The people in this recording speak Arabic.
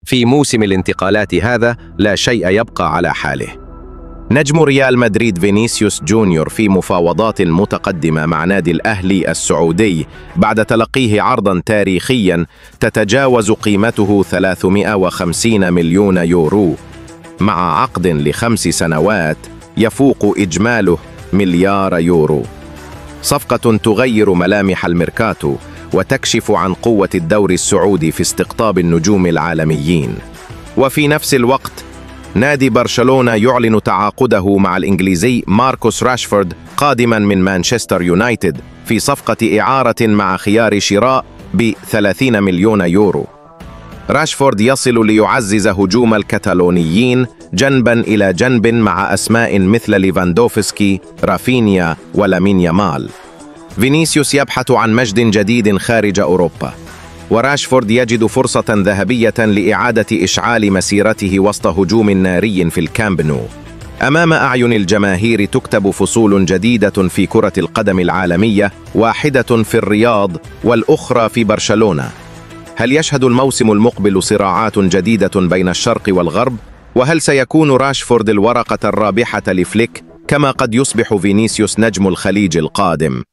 في موسم الانتقالات هذا لا شيء يبقى على حاله. نجم ريال مدريد فينيسيوس جونيور في مفاوضات متقدمة مع نادي الأهلي السعودي بعد تلقيه عرضاً تاريخياً تتجاوز قيمته 350 مليون يورو مع عقد ل5 سنوات يفوق إجماله مليار يورو. صفقة تغير ملامح الميركاتو وتكشف عن قوة الدوري السعودي في استقطاب النجوم العالميين. وفي نفس الوقت نادي برشلونة يعلن تعاقده مع الإنجليزي ماركوس راشفورد قادما من مانشستر يونايتد في صفقة إعارة مع خيار شراء ب30 مليون يورو. راشفورد يصل ليعزز هجوم الكتالونيين جنبا إلى جنب مع أسماء مثل ليفاندوفسكي، رافينيا ولامين يامال. فينيسيوس يبحث عن مجد جديد خارج أوروبا، وراشفورد يجد فرصة ذهبية لإعادة إشعال مسيرته وسط هجوم ناري في الكامب نو. أمام أعين الجماهير تكتب فصول جديدة في كرة القدم العالمية، واحدة في الرياض والأخرى في برشلونة. هل يشهد الموسم المقبل صراعات جديدة بين الشرق والغرب؟ وهل سيكون راشفورد الورقة الرابحة لفليك كما قد يصبح فينيسيوس نجم الخليج القادم؟